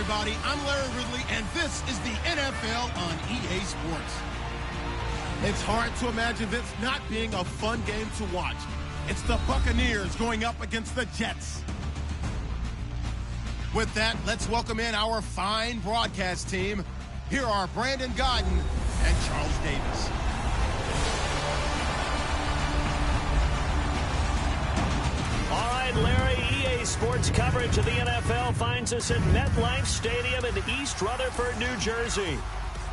everybody. I'm Larry Ridley, and this is the NFL on EA Sports. It's hard to imagine this not being a fun game to watch. It's the Buccaneers going up against the Jets. With that, let's welcome in our fine broadcast team. Here are Brandon Godden and Charles Davis. All right, Larry, EA Sports coverage of the NFL finds us at MetLife Stadium in East Rutherford, New Jersey.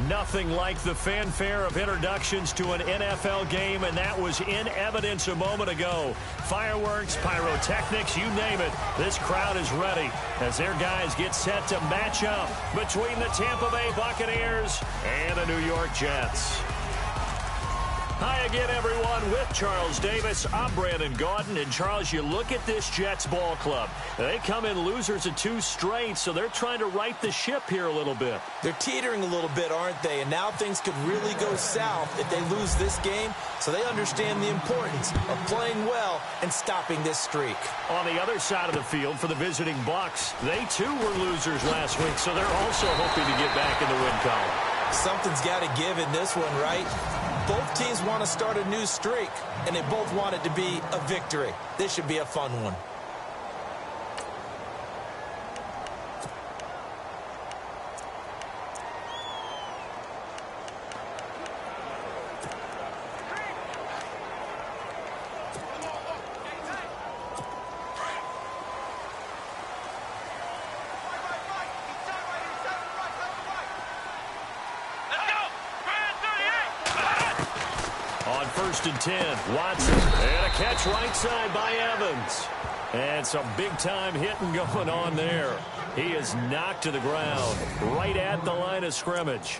Nothing like the fanfare of introductions to an NFL game, and that was in evidence a moment ago. Fireworks, pyrotechnics, you name it. This crowd is ready as their guys get set to match up between the Tampa Bay Buccaneers and the New York Jets. Hi again, everyone. With Charles Davis, I'm Brandon Gaudin. And, Charles, you look at this Jets ball club. They come in losers of 2 straight, so they're trying to right the ship here a little bit. They're teetering a little bit, aren't they? And now things could really go south if they lose this game, so they understand the importance of playing well and stopping this streak. On the other side of the field for the visiting Bucs, they, too, were losers last week, so they're also hoping to get back in the win column. Something's got to give in this one, right? Both teams want to start a new streak, and they both want it to be a victory. This should be a fun one. First and 10, Watson, and a catch right side by Evans. And some big-time hitting going on there. He is knocked to the ground right at the line of scrimmage.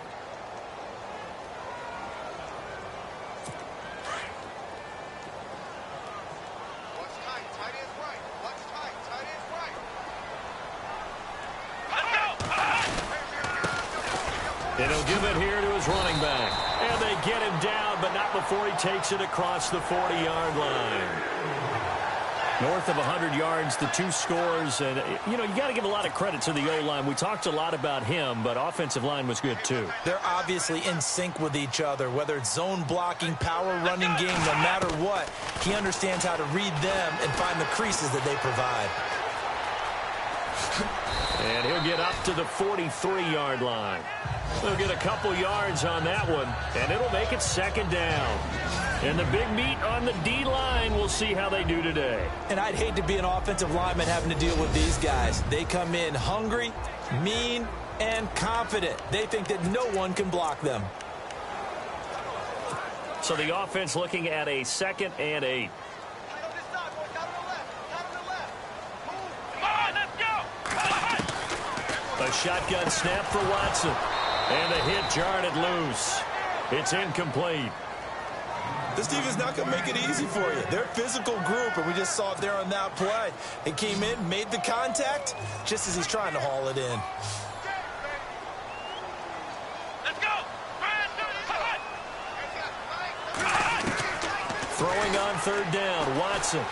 And he'll give it here to his running back. And they get him down, but not before he takes it across the 40-yard line. North of 100 yards, the 2 scores. And, you know, you got to give a lot of credit to the O-line. We talked a lot about him, but offensive line was good, too. They're obviously in sync with each other, whether it's zone blocking, power running game, no matter what. He understands how to read them and find the creases that they provide. And he'll get up to the 43-yard line. They'll get a couple yards on that one, and it'll make it second down. And the big meat on the D-line, we'll see how they do today. And I'd hate to be an offensive lineman having to deal with these guys. They come in hungry, mean, and confident. They think that no one can block them. So the offense looking at a 2nd and 8. A shotgun snap for Watson. And the hit jarred it loose. It's incomplete. This defense is not going to make it easy for you. They're a physical group, and we just saw it there on that play. It came in, made the contact, just as he's trying to haul it in. Let's go! Throwing on 3rd down, Watson.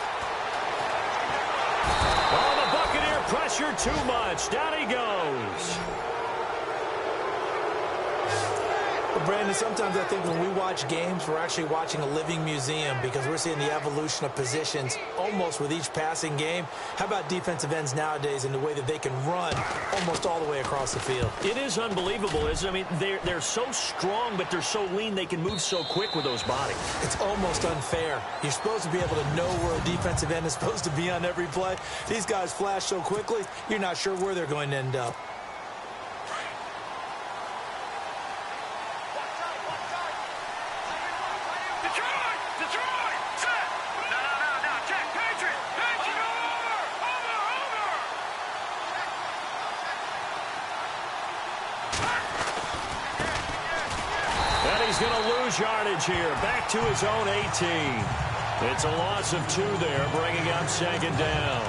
Oh, the Buccaneer pressure too much. Down he goes. Well, Brandon, sometimes I think when we watch games, we're actually watching a living museum because we're seeing the evolution of positions almost with each passing game. How about defensive ends nowadays and the way that they can run almost all the way across the field? It is unbelievable, isn't it? I mean, they're so strong, but they're so lean, they can move so quick with those bodies. It's almost unfair. You're supposed to be able to know where a defensive end is supposed to be on every play. These guys flash so quickly, you're not sure where they're going to end up. He's going to lose yardage here. Back to his own 18. It's a loss of 2 there, bringing up 2nd down.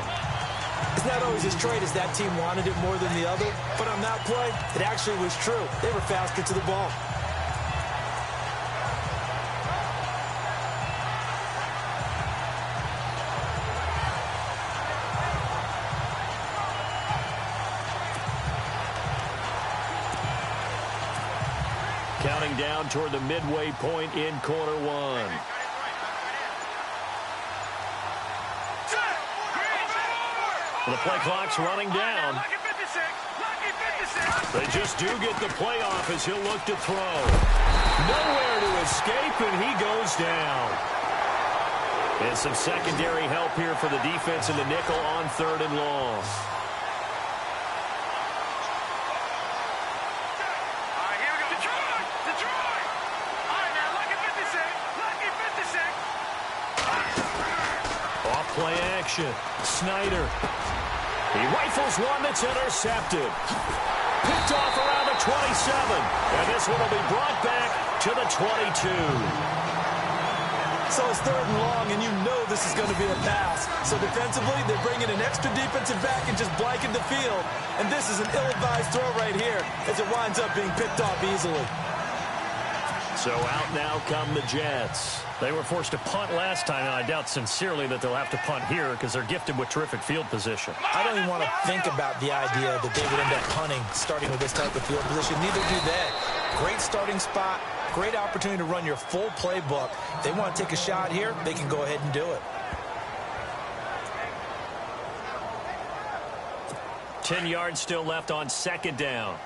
It's not always as straight as that team wanted it more than the other, but on that play, it actually was true. They were faster to the ball. Counting down toward the midway point in quarter one. The play clock's running down. They just do get the play off as he'll look to throw. Nowhere to escape, and he goes down. And some secondary help here for the defense in the nickel on 3rd and long. Off play action. Snyder. He rifles one that's intercepted. Picked off around the 27. And this one will be brought back to the 22. So it's 3rd and long, and you know this is going to be a pass. So defensively, they're bringing an extra defensive back and just blanking the field. And this is an ill-advised throw right here as it winds up being picked off easily. So out now come the Jets. They were forced to punt last time, and I doubt sincerely that they'll have to punt here because they're gifted with terrific field position. I don't even want to think about the idea that they would end up punting starting with this type of field position. Neither do they. Great starting spot, great opportunity to run your full playbook. If they want to take a shot here, they can go ahead and do it. 10 yards still left on 2nd down.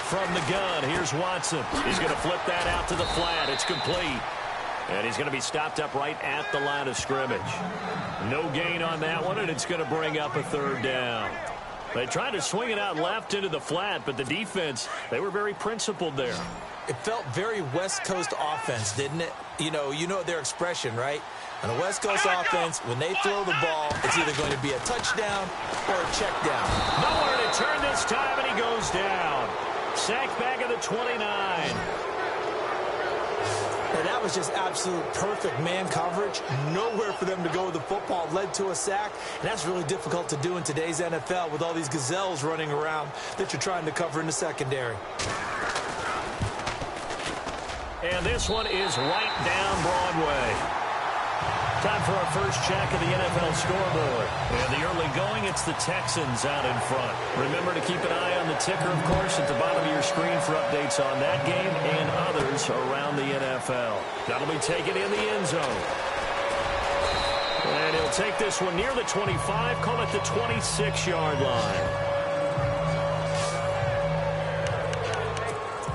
From the gun, here's Watson. He's going to flip that out to the flat. It's complete. And he's going to be stopped up right at the line of scrimmage. No gain on that one, and it's going to bring up a 3rd down. They tried to swing it out left into the flat, but the defense, they were very principled there. It felt very West Coast offense, didn't it? You know their expression, right? On a West Coast offense, when they throw the ball, it's either going to be a touchdown or a check down. Nowhere to turn this time, and he goes down. Sacked back at the 29. And that was just absolute perfect man coverage. Nowhere for them to go with the football. Led to a sack. And that's really difficult to do in today's NFL with all these gazelles running around that you're trying to cover in the secondary. And this one is right down Broadway. Time for our first check of the NFL scoreboard. And the early going, it's the Texans out in front. Remember to keep an eye on the ticker, of course, at the bottom of your screen for updates on that game and others around the NFL. That'll be taken in the end zone. And he'll take this one near the 25, call it the 26-yard line.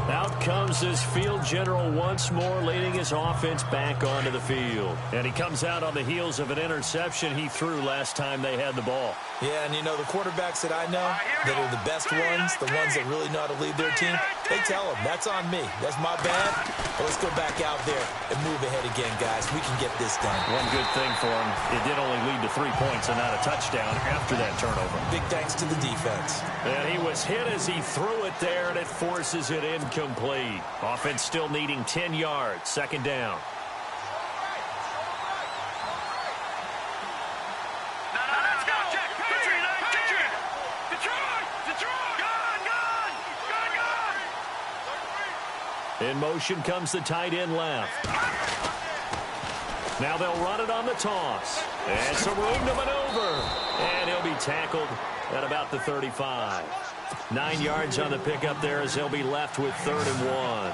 Out comes his field general once more, leading his offense back onto the field. And he comes out on the heels of an interception he threw last time they had the ball. Yeah, and the quarterbacks that I know that are the best ones, the ones that really know how to lead their team, they tell them, that's on me. That's my bad. But let's go back out there and move ahead again, guys. We can get this done. One good thing for him, it did only lead to 3 points and not a touchdown after that turnover. Big thanks to the defense. And he was hit as he threw it there, and it forces it incomplete. Offense still needing 10 yards. 2nd down. In motion comes the tight end left. Now they'll run it on the toss. And some room to maneuver. And he'll be tackled at about the 35. 9 yards on the pickup there as they'll be left with 3rd and 1.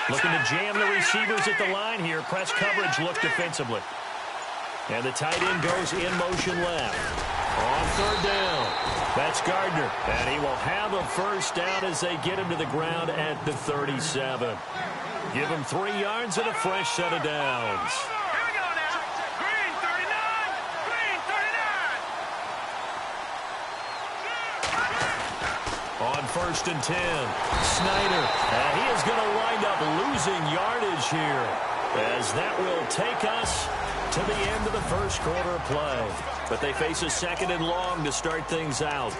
Looking to jam the receivers at the line here. Press coverage look defensively. And the tight end goes in motion left. On 3rd down. That's Gardner. And he will have a first down as they get him to the ground at the 37. Give him 3 yards and a fresh set of downs. On 1st and 10, Snyder, and he is going to wind up losing yardage here as that will take us to the end of the first quarter of play. But they face a 2nd and long to start things out.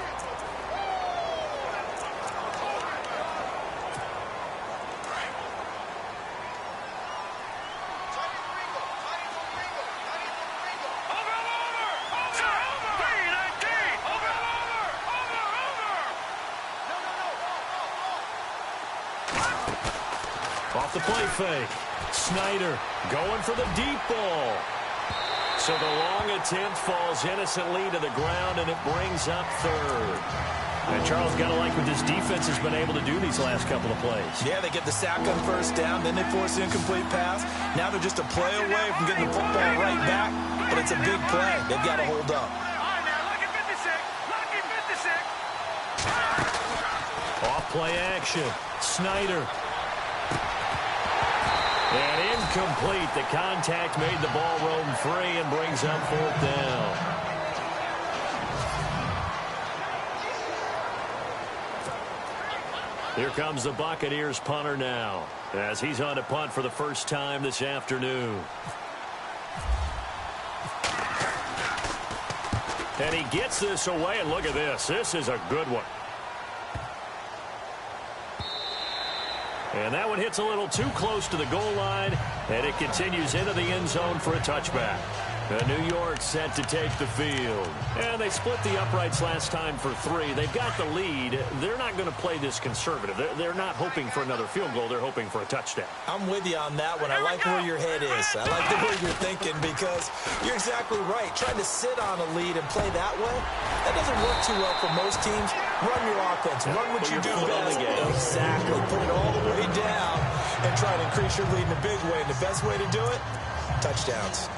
the play fake. Snyder going for the deep ball. So the long attempt falls innocently to the ground, and it brings up third. And Charles, got to like what this defense has been able to do these last couple of plays. Yeah, they get the sack on first down, then they force the incomplete pass. Now they're just a play away from getting the football right back, but it's a big play. They've got to hold up. Off play action. Snyder. And incomplete. The contact made the ball roam free and brings up fourth down. Here comes the Buccaneers punter now, as he's on to punt for the first time this afternoon. And he gets this away, and look at this. This is a good one. And that one hits a little too close to the goal line, and it continues into the end zone for a touchback. New York set to take the field. And they split the uprights last time for 3. They've got the lead. They're not going to play this conservative. They're not hoping for another field goal. They're hoping for a touchdown. I'm with you on that one. I like where your head is. I like the way you're thinking, because you're exactly right. Trying to sit on a lead and play that way, that doesn't work too well for most teams. Run your offense. Run what you do best. Exactly. Put it all the way down and try to increase your lead in a big way. And the best way to do it, touchdowns.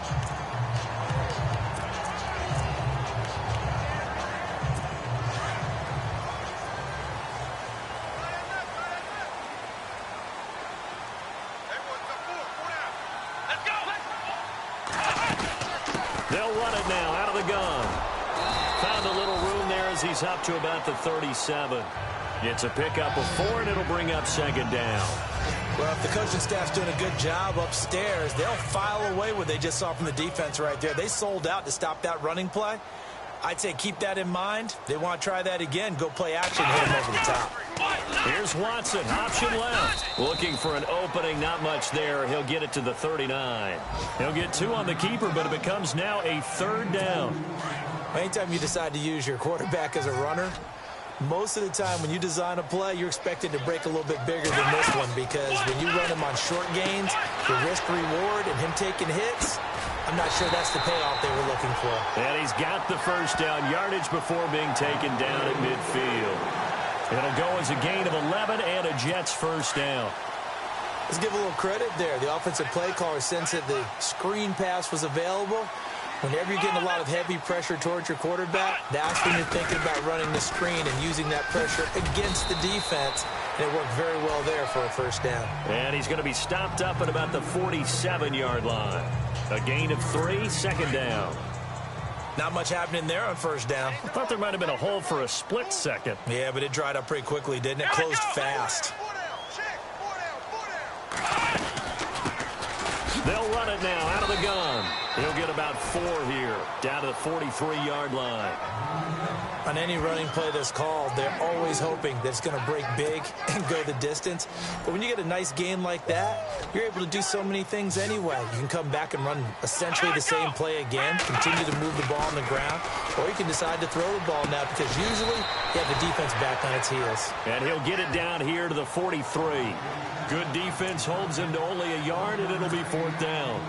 They'll run it now out of the gun. Found a little room there as he's up to about the 37. It's a pickup of 4, and it'll bring up second down. Well, if the coaching staff's doing a good job upstairs, they'll file away what they just saw from the defense right there. They sold out to stop that running play. I'd say keep that in mind. They want to try that again. Go play action, hit him over the top. Here's Watson, option left. Looking for an opening, not much there. He'll get it to the 39. He'll get 2 on the keeper, but it becomes now a third down. Anytime you decide to use your quarterback as a runner, most of the time when you design a play, you're expected to break a little bit bigger than this one, because when you run him on short gains, the risk-reward and him taking hits, I'm not sure that's the payoff they were looking for. And he's got the first down yardage before being taken down at midfield. It'll go as a gain of 11 and a Jets first down. Let's give a little credit there. The offensive play caller sensed that the screen pass was available. Whenever you're getting a lot of heavy pressure towards your quarterback, that's when you're thinking about running the screen and using that pressure against the defense. And it worked very well there for a first down. And he's going to be stopped up at about the 47-yard line. A gain of 3, second down. Not much happening there on first down. I thought there might have been a hole for a split second. Yeah, but it dried up pretty quickly, didn't it? Closed fast. They'll run it now out of the gun. He'll get about 4 here, down to the 43-yard line. On any running play that's called, they're always hoping that it's going to break big and go the distance. But when you get a nice gain like that, you're able to do so many things anyway. You can come back and run essentially the same play again, continue to move the ball on the ground, or you can decide to throw the ball now, because usually you have the defense back on its heels. And he'll get it down here to the 43. Good defense holds him to only a yard, and it'll be fourth down.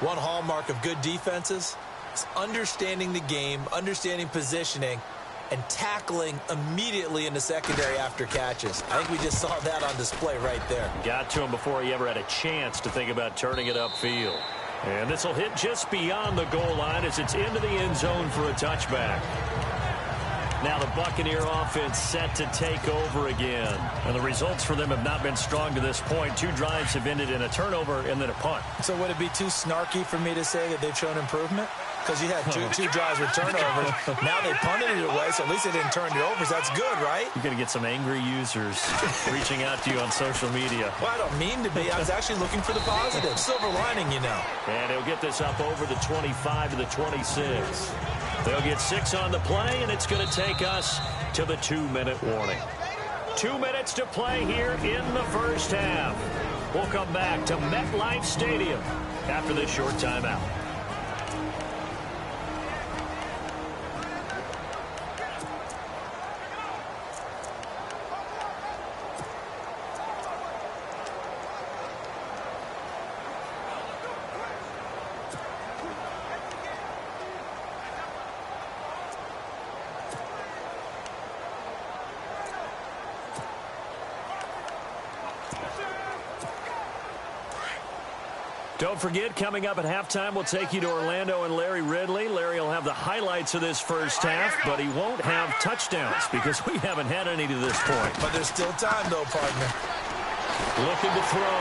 One hallmark of good defenses is understanding the game, understanding positioning, and tackling immediately in the secondary after catches. I think we just saw that on display right there. Got to him before he ever had a chance to think about turning it upfield. And this will hit just beyond the goal line as it's into the end zone for a touchback. Now the Buccaneer offense set to take over again. And the results for them have not been strong to this point. 2 drives have ended in a turnover and then a punt. So would it be too snarky for me to say that they've shown improvement? Because you had two drives with turnovers. Now they punted it away, so at least they didn't turn it over. So that's good, right? You're going to get some angry users reaching out to you on social media. Well, I don't mean to be. I was actually looking for the positive. Silver lining, you know. And he'll get this up over the 25 to the 26. They'll get 6 on the play, and it's going to take us to the 2-minute warning. 2 minutes to play here in the first half. We'll come back to MetLife Stadium after this short timeout. Don't forget, coming up at halftime, we'll take you to Orlando and Larry Ridley. Larry will have the highlights of this first half, but he won't have touchdowns because we haven't had any to this point. But there's still time, though, partner. Looking to throw.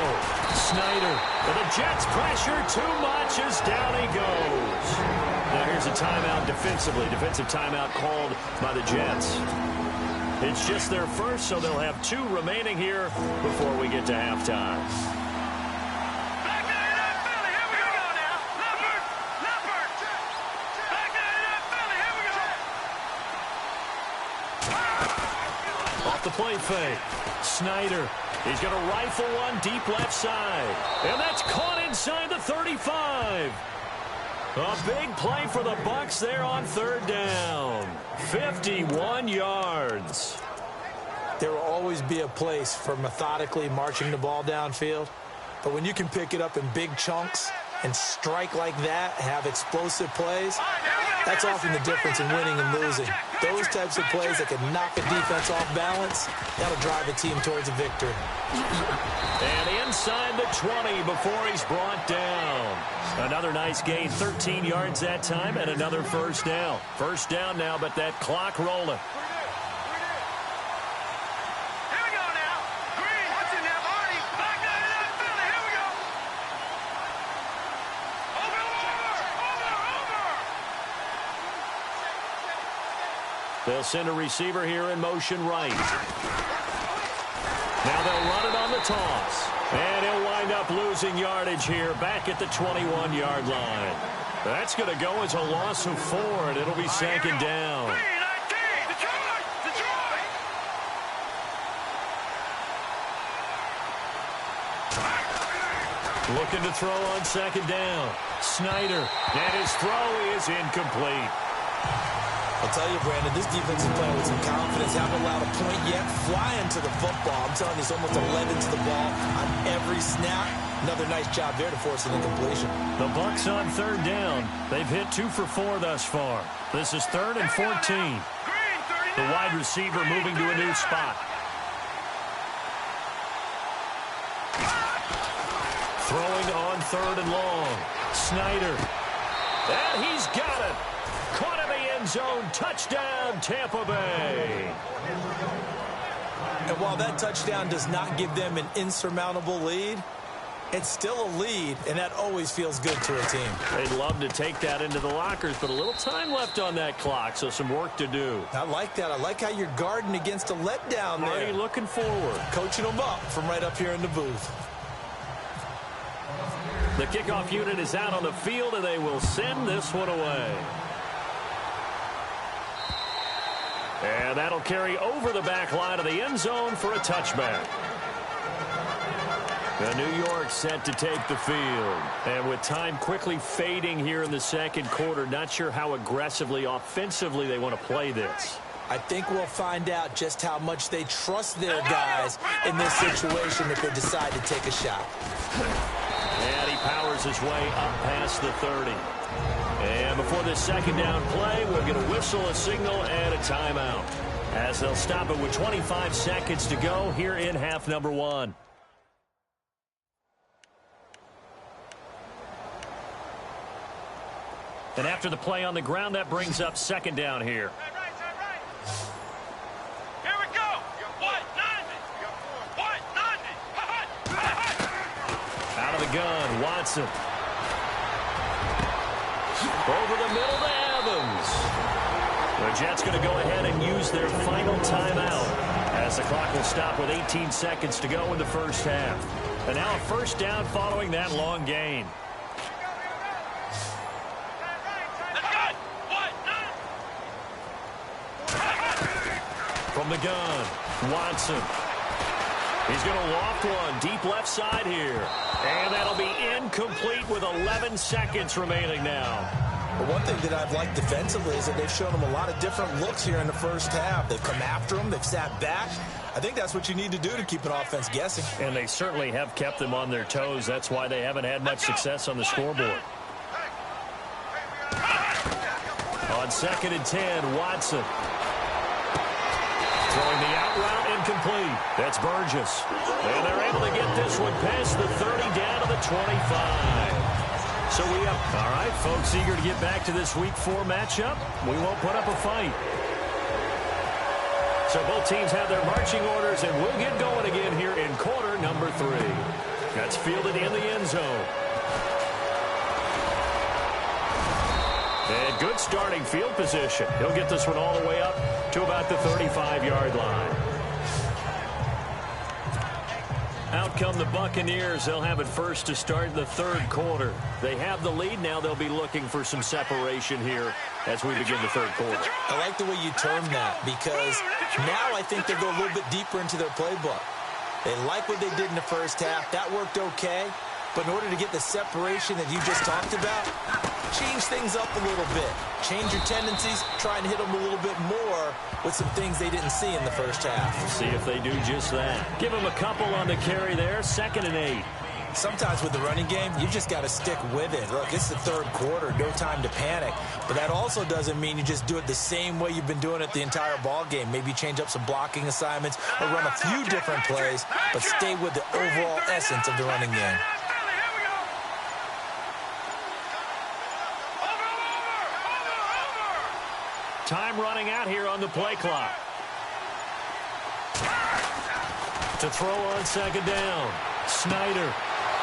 Snyder. But the Jets pressure too much as down he goes. Now here's a timeout defensively. Defensive timeout called by the Jets. It's just their first, so they'll have 2 remaining here before we get to halftime. Off the play fake. Snyder. He's going to rifle one deep left side. And that's caught inside the 35. A big play for the Bucs there on 3rd down. 51 yards. There will always be a place for methodically marching the ball downfield. But when you can pick it up in big chunks and strike like that, have explosive plays, that's often the difference in winning and losing. Those types of plays that can knock a defense off balance, that'll drive a team towards a victory. And inside the 20 before he's brought down. Another nice gain, 13 yards that time, and another first down. First down now, but that clock rolling. They'll send a receiver here in motion right. Now they'll run it on the toss. And he'll wind up losing yardage here back at the 21-yard line. That's going to go as a loss of 4, and it'll be 2nd down. Looking to throw on 2nd down. Snyder. And his throw is incomplete. I'll tell you, Brandon, this defense is playing with some confidence. Haven't allowed a point yet. Flying to the football. I'm telling you, it's almost 11 to the ball on every snap. Another nice job there to force an incompletion. The Bucs on 3rd down. They've hit 2 for 4 thus far. This is 3rd and 14. The wide receiver moving to a new spot. Throwing on 3rd and long. Snyder. And he's got it. Caught in the end zone. Touchdown, Tampa Bay. And while that touchdown does not give them an insurmountable lead, it's still a lead, and that always feels good to a team. They'd love to take that into the lockers, but a little time left on that clock, so some work to do. I like that. I like how you're guarding against a letdown there. Already looking forward. Coaching them up from right up here in the booth. The kickoff unit is out on the field, and they will send this one away. And that'll carry over the back line of the end zone for a touchback. The New York set to take the field. And with time quickly fading here in the second quarter, not sure how aggressively, offensively they want to play this. I think we'll find out just how much they trust their guys in this situation if they decide to take a shot. And he powers his way up past the 30. And before this second down play, we'll get a whistle, a signal, and a timeout. As they'll stop it with 25 seconds to go here in half number 1. And after the play on the ground, that brings up 2nd down here. Here we go. Out of the gun, Watson. Over the middle to Evans. The Jets going to go ahead and use their final timeout as the clock will stop with 18 seconds to go in the first half. And now a first down following that long gain. From the gun, Watson. He's going to loft one deep left side here. And that'll be incomplete with 11 seconds remaining now. But one thing that I've liked defensively is that they've shown them a lot of different looks here in the first half. They've come after them. They've sat back. I think that's what you need to do to keep an offense guessing. And they certainly have kept them on their toes. That's why they haven't had much success on the scoreboard. On 2nd and 10, Watson. Throwing the out route incomplete. That's Burgess. And they're able to get this one past the 30 down to the 25. So we have, all right, folks, eager to get back to this Week 4 matchup. We won't put up a fight. So both teams have their marching orders, and we'll get going again here in quarter number 3. That's fielded in the end zone. And good starting field position. He'll get this one all the way up to about the 35-yard line. Out come the Buccaneers. They'll have it first to start the third quarter. They have the lead. Now they'll be looking for some separation here as we begin the third quarter. I like the way you term that because now I think they go a little bit deeper into their playbook. They like what they did in the first half. That worked okay. But in order to get the separation that you just talked about, change things up a little bit. Change your tendencies. Try and hit them a little bit more with some things they didn't see in the first half. See if they do just that. Give them a couple on the carry there. 2nd and 8. Sometimes with the running game, you just got to stick with it. Look, it's the third quarter. No time to panic. But that also doesn't mean you just do it the same way you've been doing it the entire ball game. Maybe change up some blocking assignments or run a few different plays, but stay with the overall essence of the running game. Time running out here on the play clock. To throw on 2nd down. Snyder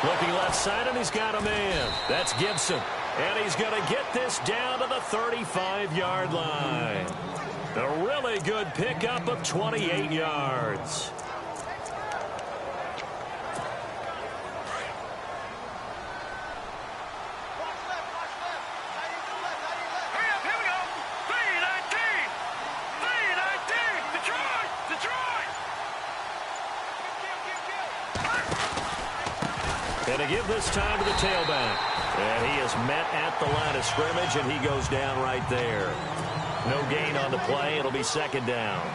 looking left side, and he's got a man. That's Gibson. And he's going to get this down to the 35-yard line. A really good pickup of 28 yards. And to give this time to the tailback. And he is met at the line of scrimmage, and he goes down right there. No gain on the play. It'll be 2nd down.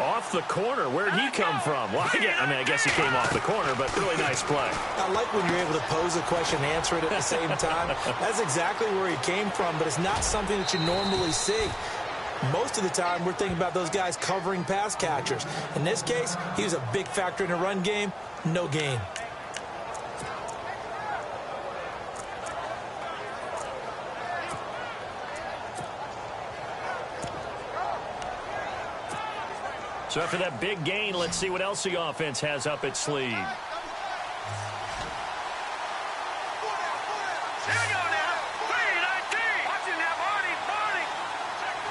Off the corner. Where'd he come from? Well, I guess he came off the corner, but really nice play. I like when you're able to pose a question and answer it at the same time. That's exactly where he came from, but it's not something that you normally see. Most of the time, we're thinking about those guys covering pass catchers. In this case, he was a big factor in the run game. No gain. So after that big gain, let's see what else the offense has up its sleeve. Here we go now. 3-19. Watching that Barney.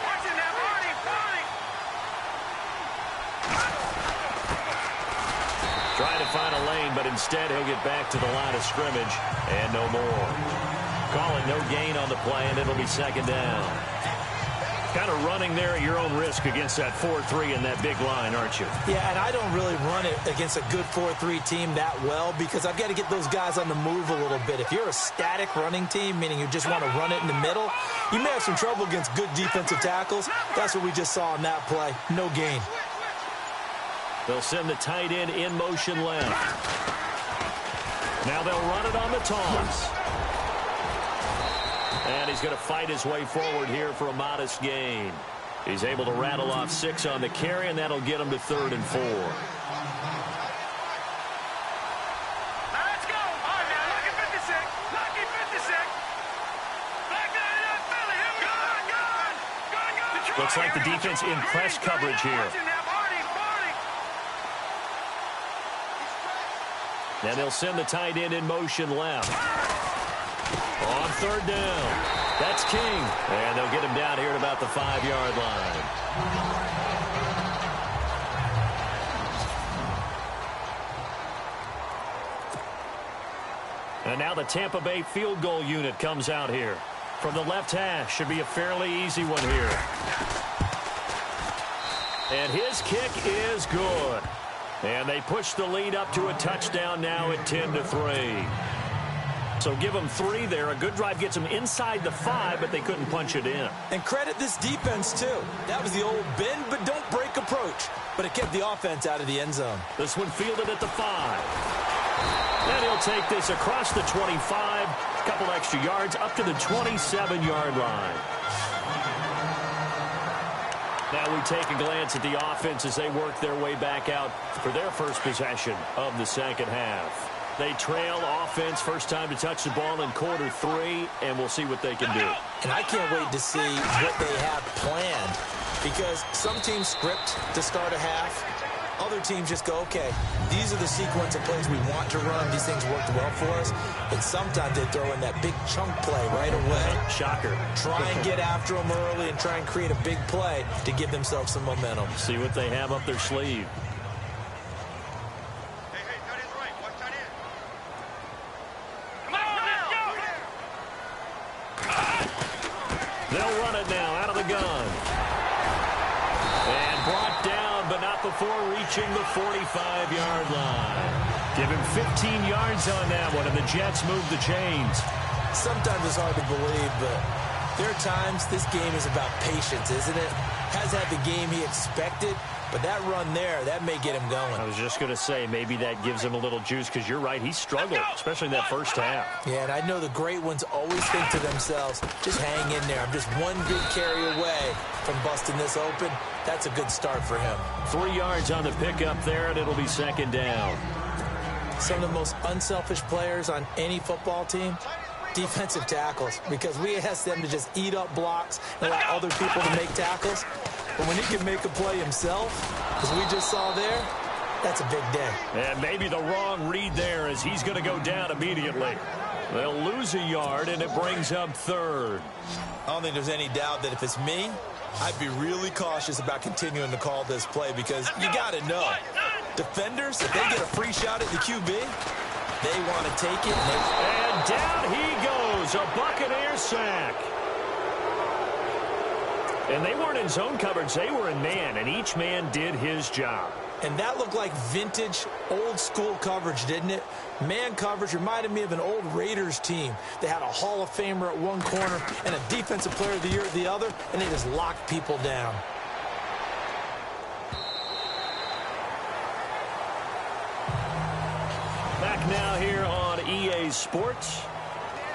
Watching that Barney. Trying to find a lane, but instead he'll get back to the line of scrimmage and no more. Calling no gain on the play, and it'll be 2nd down. Kind of running there at your own risk against that 4-3 and that big line, aren't you? Yeah, and I don't really run it against a good 4-3 team that well because I've got to get those guys on the move a little bit. If you're a static running team, meaning you just want to run it in the middle, you may have some trouble against good defensive tackles. That's what we just saw in that play. No gain. They'll send the tight end in motion left. Now they'll run it on the toss. And he's going to fight his way forward here for a modest gain. He's able to rattle off 6 on the carry, and that'll get him to 3rd and 4. Now let's go. All right, now, lucky 56. Lucky 56. Black guy in Philly. Here we go. Looks like the defense in press coverage here. And they'll send the tight end in motion left. On 3rd down. That's King. And they'll get him down here at about the 5-yard line. And now the Tampa Bay field goal unit comes out here. From the left hash, should be a fairly easy one here. And his kick is good. And they push the lead up to a touchdown now at 10-3. So give them 3 there. A good drive gets them inside the 5, but they couldn't punch it in. And credit this defense, too. That was the old bend but don't break approach. But it kept the offense out of the end zone. This one fielded at the 5. And he'll take this across the 25. A couple extra yards up to the 27-yard line. Now we take a glance at the offense as they work their way back out for their first possession of the second half. They trail offense, first time to touch the ball in quarter 3, and we'll see what they can do. And I can't wait to see what they have planned, because some teams script to start a half. Other teams just go, okay, these are the sequence of plays we want to run. These things worked well for us. And sometimes they throw in that big chunk play right away. Shocker. Try and get after them early and try and create a big play to give themselves some momentum. See what they have up their sleeve. They'll run it now out of the gun. And brought down, but not before reaching the 45-yard line. Give him 15 yards on that one, and the Jets move the chains. Sometimes it's hard to believe, but there are times this game is about patience, isn't it? Has had the game he expected, but that run there, that may get him going. I was just going to say, maybe that gives him a little juice, because you're right, he struggled, especially in that first half. Yeah, and I know the great ones always think to themselves, just hang in there. I'm just one good carry away from busting this open. That's a good start for him. 3 yards on the pickup there, and it'll be second down. Some of the most unselfish players on any football team, defensive tackles, because we ask them to just eat up blocks and allow other people to make tackles. But when he can make a play himself, as we just saw there, that's a big day. And maybe the wrong read there, as he's going to go down immediately. They'll lose a yard, and it brings up third. I don't think there's any doubt that if it's me, I'd be really cautious about continuing to call this play, because you got to know, defenders, if they get a free shot at the QB, they want to take it. And down he goes, a Buccaneer sack. And they weren't in zone coverage, they were in man, and each man did his job. And that looked like vintage, old-school coverage, didn't it? Man coverage reminded me of an old Raiders team. They had a Hall of Famer at one corner and a Defensive Player of the Year at the other, and they just locked people down. Back now here on EA Sports.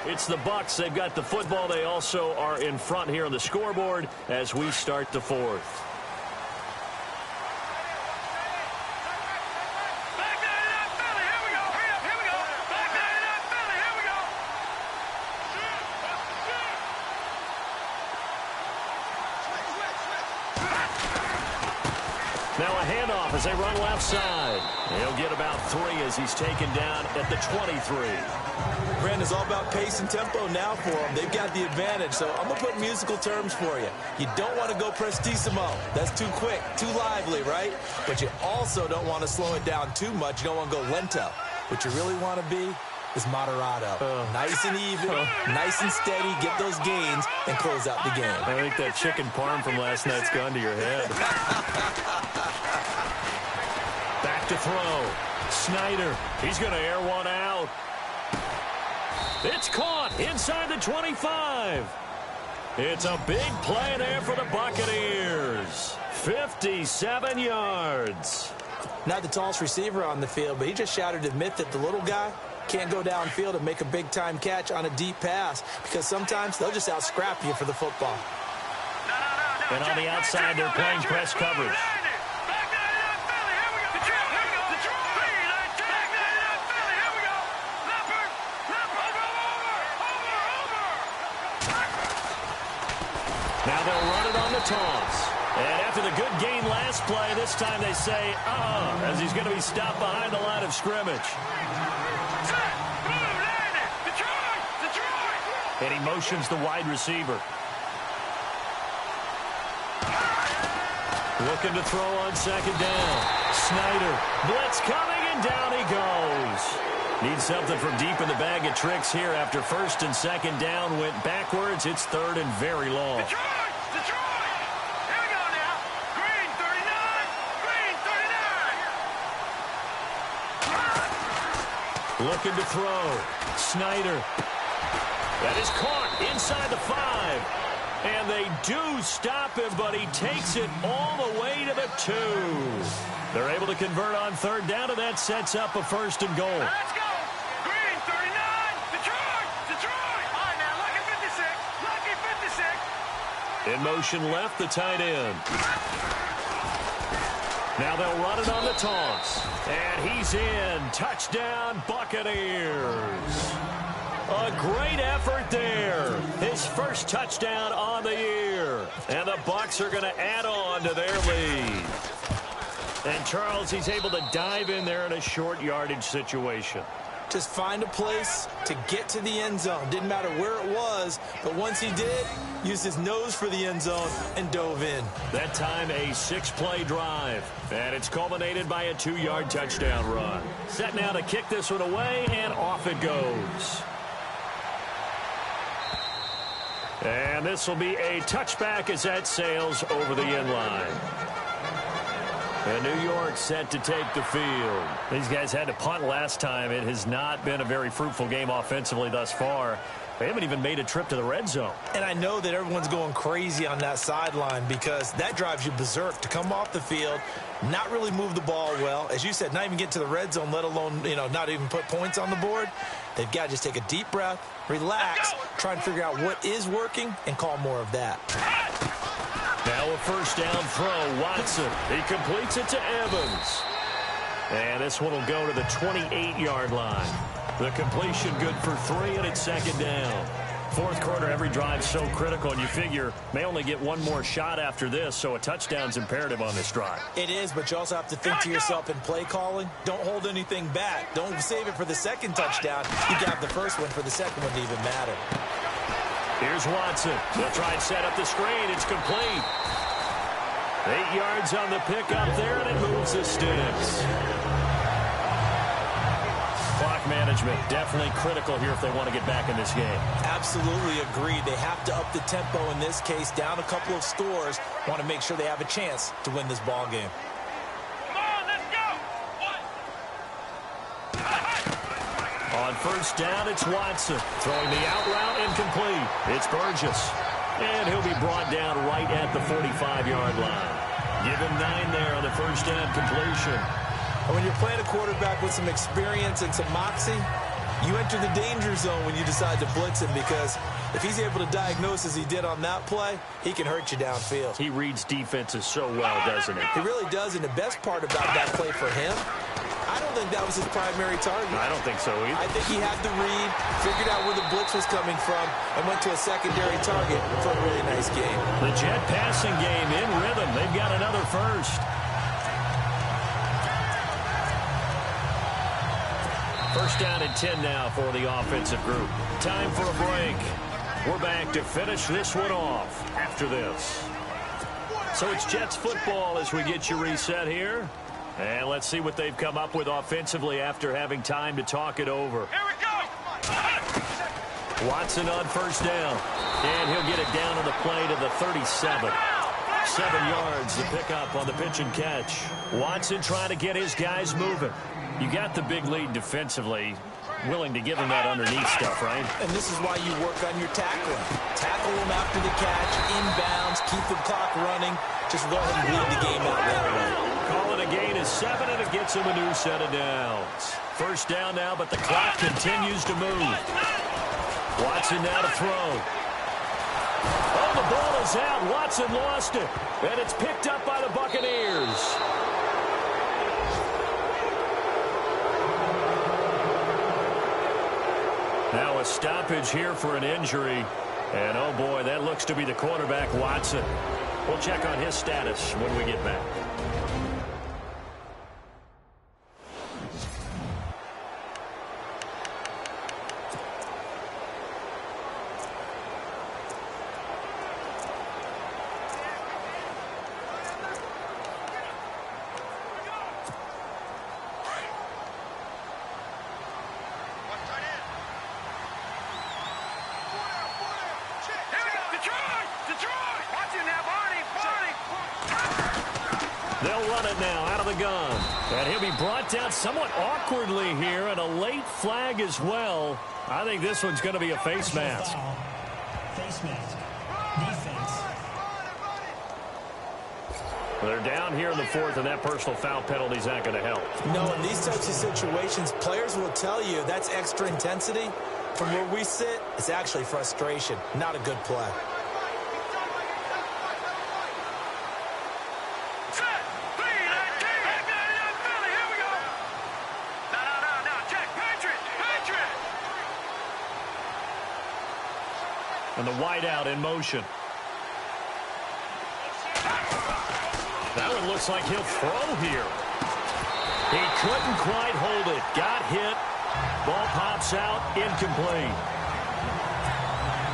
It's the Bucs. They've got the football. They also are in front here on the scoreboard as we start the fourth. Now a handoff as they run left side. He'll get about 3 as he's taken down at the 23. Brandon, it's all about pace and tempo now for them. They've got the advantage, so I'm going to put musical terms for you. You don't want to go prestissimo. That's too quick, too lively, right? But you also don't want to slow it down too much. You don't want to go lento. What you really want to be is moderato. Nice and even, nice and steady, get those gains, and close out the game. I think that chicken parm from last night's gone to your head. Back to throw. Snyder, he's going to air one out. It's caught inside the 25. It's a big play there for the Buccaneers. 57 yards. Not the tallest receiver on the field, but he just shouted to admit that the little guy can't go downfield and make a big-time catch on a deep pass, because sometimes they'll just out-scrap you for the football. And on the outside, they're playing press coverage. Now they'll run it on the toss. And after the good gain last play, this time they say, as he's going to be stopped behind the line of scrimmage. And he motions the wide receiver. Looking to throw on second down. Snyder, blitz coming, and down he goes. Needs something from deep in the bag of tricks here after first and second down went backwards. It's third and very long. Detroit! Here we go now. Green 39. Green 39. Looking to throw. Snyder. That is caught inside the 5. And they do stop him, but he takes it all the way to the 2. They're able to convert on third down, and that sets up a first and goal. Let's go. Green 39. Detroit. All right, now, lucky 56. Lucky 56. In motion left, the tight end. Now they'll run it on the toss. And he's in. Touchdown, Buccaneers. A great effort there. His first touchdown on the year. And the Bucs are going to add on to their lead. And Charles, he's able to dive in there in a short yardage situation. Just find a place to get to the end zone. Didn't matter where it was, but once he did, used his nose for the end zone and dove in. That time a 6-play drive. And it's culminated by a 2-yard touchdown run. Set now to kick this one away, and off it goes. And this will be a touchback as that sails over the end line. And New York set to take the field. These guys had to punt last time. It has not been a very fruitful game offensively thus far. They haven't even made a trip to the red zone. And I know that everyone's going crazy on that sideline because that drives you berserk to come off the field, not really move the ball well. As you said, not even get to the red zone, let alone, not even put points on the board. They've got to just take a deep breath, relax, try and figure out what is working, and call more of that. Now a first down throw. Watson. He completes it to Evans. And this one will go to the 28-yard line. The completion good for 3, and it's second down. Fourth quarter, every drive so critical, and you figure may only get one more shot after this, so a touchdown's imperative on this drive. It is, but you also have to think to yourself in play calling. Don't hold anything back. Don't save it for the second touchdown. You can have the first one for the second one to even matter. Here's Watson. They'll try and set up the screen. It's complete. 8 yards on the pickup there, and it moves the sticks. Clock management definitely critical here if they want to get back in this game. Absolutely agreed. They have to up the tempo in this case, down a couple of scores. Want to make sure they have a chance to win this ball game. Come on, let's go. On first down, it's Watson. Throwing the out route, incomplete. It's Burgess. And he'll be brought down right at the 45-yard line. Give him 9 there on the first down completion. And when you're playing a quarterback with some experience and some moxie, you enter the danger zone when you decide to blitz him, because if he's able to diagnose as he did on that play, he can hurt you downfield. He reads defenses so well, doesn't he? He really does, and the best part about that play for him, I don't think that was his primary target. I don't think so either. I think he had the read, figured out where the blitz was coming from, and went to a secondary target for a really nice game. The Jet passing game in rhythm. They've got another first. First down and 10 now for the offensive group. Time for a break. We're back to finish this one off after this. So it's Jets football as we get you reset here. And let's see what they've come up with offensively after having time to talk it over. Here we go. Watson on first down. And he'll get it down on the play to the 37. 7 yards to pick up on the pitch and catch. Watson trying to get his guys moving. You got the big lead defensively. Willing to give him that underneath stuff, right? And this is why you work on your tackling. Tackle him after the catch, inbounds, keep the clock running. Just go ahead and bleed the game out that way. Call it a gain of 7, and it gets him a new set of downs. First down now, but the clock continues to move. Watson now to throw. Oh, the ball is out. Watson lost it. And it's picked up by the Buccaneers. Now a stoppage here for an injury. And, oh, boy, that looks to be the quarterback, Watson. We'll check on his status when we get back. They'll run it now out of the gun. And he'll be brought down somewhat awkwardly here, and a late flag as well. I think this one's going to be a face mask. Face mask. Defense. They're down here in the fourth, and that personal foul penalty is not going to help. No, in these types of situations, players will tell you that's extra intensity. From where we sit, it's actually frustration, not a good play. And the wideout in motion. That one looks like he'll throw here. He couldn't quite hold it. Got hit. Ball pops out. Incomplete.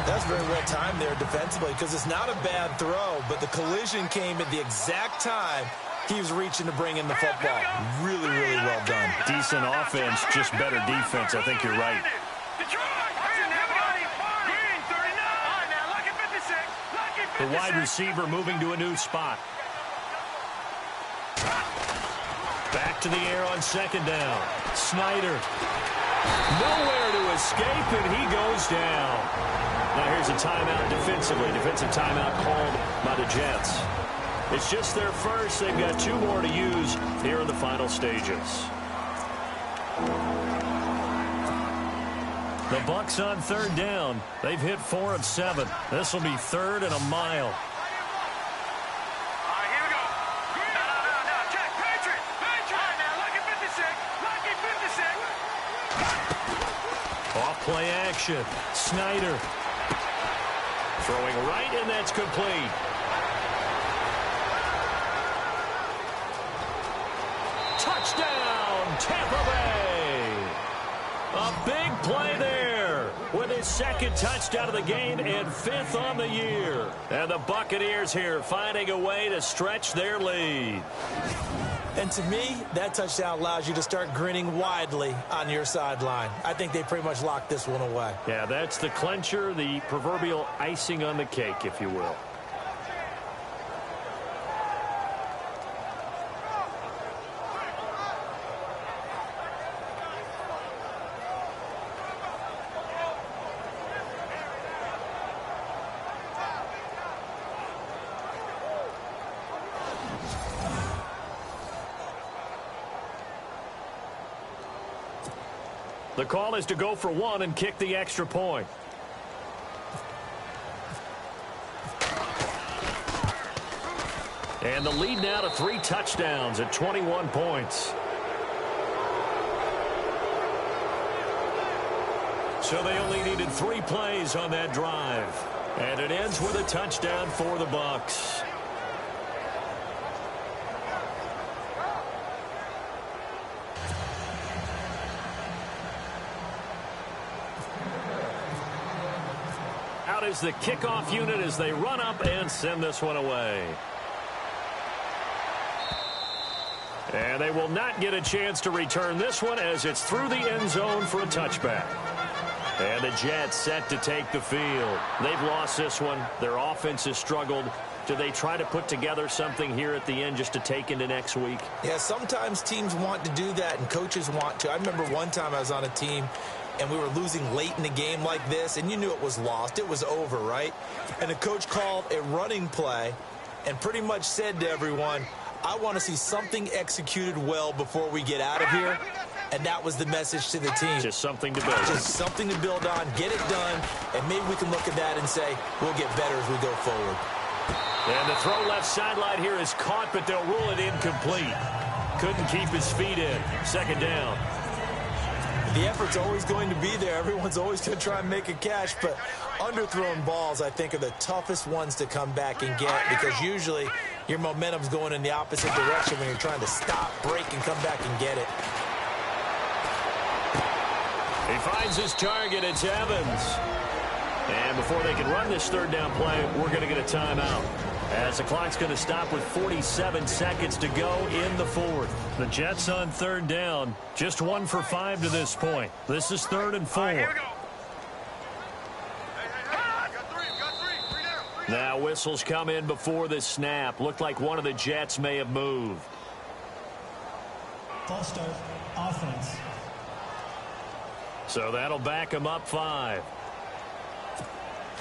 That's very well timed there defensively because it's not a bad throw, but the collision came at the exact time he was reaching to bring in the football. Really, really well done. Decent offense, just better defense. I think you're right. The wide receiver moving to a new spot. Back to the air on second down. Snyder. Nowhere to escape, and he goes down. Now here's a timeout defensively. Defensive timeout called by the Jets. It's just their first. They've got 2 more to use here in the final stages. The Bucs on third down. They've hit 4 of 7. This will be 3rd and a mile. Off play action. Snyder. Throwing right, and that's complete. Touchdown, Tampa Bay. A big play there with his 2nd touchdown of the game and 5th on the year. And the Buccaneers here finding a way to stretch their lead. And to me, that touchdown allows you to start grinning widely on your sideline. I think they pretty much locked this one away. Yeah, that's the clincher, the proverbial icing on the cake, if you will. The call is to go for 1 and kick the extra point. And the lead now to 3 touchdowns at 21 points. So they only needed 3 plays on that drive. And it ends with a touchdown for the Bucs. Is the kickoff unit as they run up and send this one away. And they will not get a chance to return this one as it's through the end zone for a touchback. And the Jets set to take the field. They've lost this one. Their offense has struggled. Do they try to put together something here at the end just to take into next week? Yeah, sometimes teams want to do that and coaches want to. I remember one time I was on a team and we were losing late in the game like this, and you knew it was lost. It was over, right? And the coach called a running play and pretty much said to everyone, I want to see something executed well before we get out of here. And that was the message to the team. Just something to build. Just something to build on, get it done, and maybe we can look at that and say, we'll get better as we go forward. And the throw left sideline here is caught, but they'll rule it incomplete. Couldn't keep his feet in. 2nd down. The effort's always going to be there. Everyone's always going to try and make a catch, but underthrown balls, I think, are the toughest ones to come back and get because usually your momentum's going in the opposite direction when you're trying to stop, break, and come back and get it. He finds his target. It's Evans. And before they can run this 3rd down play, we're going to get a timeout. As the clock's going to stop with 47 seconds to go in the 4th. The Jets on 3rd down. Just 1 for 5 to this point. This is 3rd and 4. Right, here we go. Now whistles come in before the snap. Looked like one of the Jets may have moved. False start, offense. So that'll back him up 5.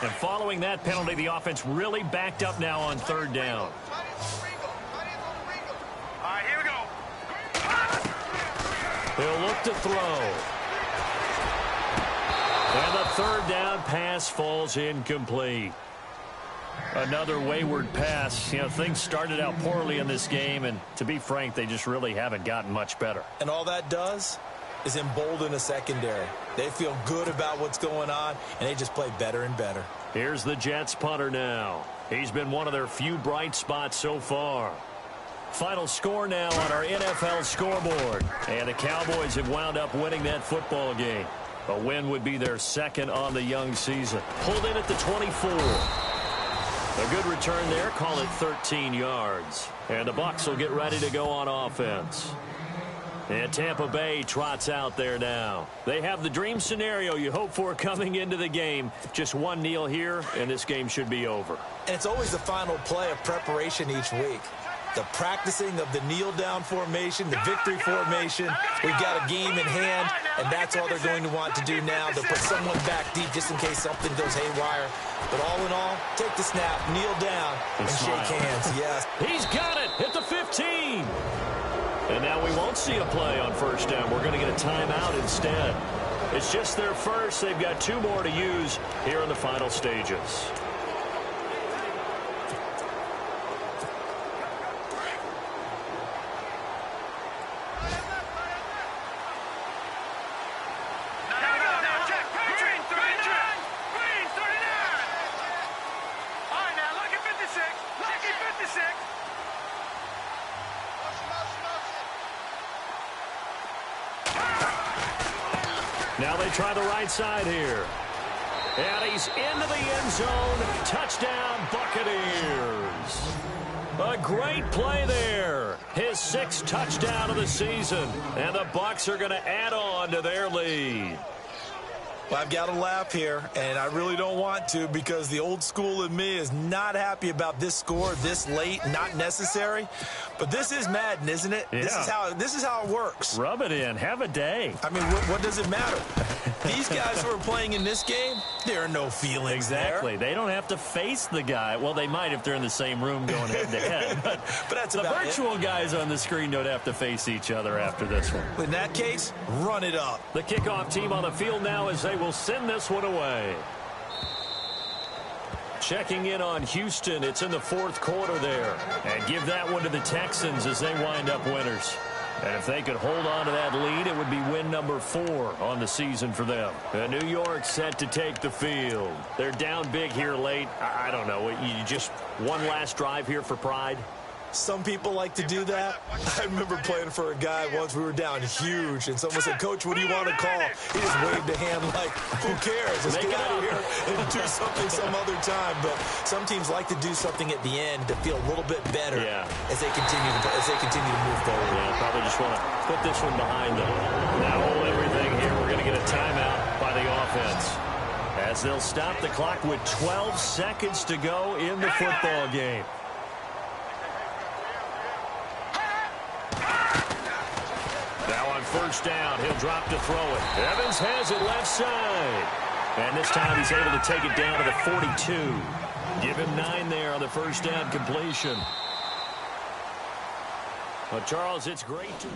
And following that penalty, the offense really backed up now on 3rd down. All right, here we go. He'll look to throw. And the 3rd down pass falls incomplete. Another wayward pass. You know, things started out poorly in this game, and to be frank, they just really haven't gotten much better. And all that does is embolden a secondary. They feel good about what's going on, and they just play better and better. Here's the Jets punter now. He's been one of their few bright spots so far. Final score now on our NFL scoreboard. And the Cowboys have wound up winning that football game. A win would be their second on the young season. Pulled in at the 24. A good return there. Call it 13 yards. And the Bucs will get ready to go on offense. And Tampa Bay trots out there now. They have the dream scenario you hope for coming into the game. Just one kneel here, and this game should be over. And it's always the final play of preparation each week. The practicing of the kneel-down formation, the victory formation. We've got a game in hand, and that's all they're going to want to do now. They'll put someone back deep just in case something goes haywire. But all in all, take the snap, kneel down, and shake hands. Yes. He's got it at the 15. And now we won't see a play on first down. We're going to get a timeout instead. It's just their first. They've got 2 more to use here in the final stages. Now they try the right side here. And he's into the end zone. Touchdown, Buccaneers. A great play there. His 6th touchdown of the season. And the Bucs are going to add on to their lead. Well, I've got to laugh here, and I really don't want to because the old school in me is not happy about this score this late, not necessary. But this is Madden, isn't it? Yeah. This is how it works. Rub it in. Have a day. I mean, what does it matter? These guys who are playing in this game, there are no feelings Exactly. there. They don't have to face the guy. Well, they might if they're in the same room going head-to-head. But that's the about virtual guys on the screen don't have to face each other after this one. In that case, run it up. The kickoff team on the field now as they will send this one away. Checking in on Houston. It's in the 4th quarter there. And give that one to the Texans as they wind up winners. And if they could hold on to that lead, it would be win number 4 on the season for them. And New York set to take the field. They're down big here late. I don't know. You just one last drive here for pride? Some people like to do that. I remember playing for a guy once. We were down huge, and someone said, "Coach, what do you want to call?" He just waved a hand like, "Who cares? Let's get out of here and do something some other time." But some teams like to do something at the end to feel a little bit better as they continue to move forward. Yeah, probably just want to put this one behind them. Now hold everything here. We're going to get a timeout by the offense as they'll stop the clock with 12 seconds to go in the football game. First down, he'll drop to throw it. Evans has it left side. And this time he's able to take it down to the 42. Give him 9 there on the first down completion. Well, Charles, it's great to...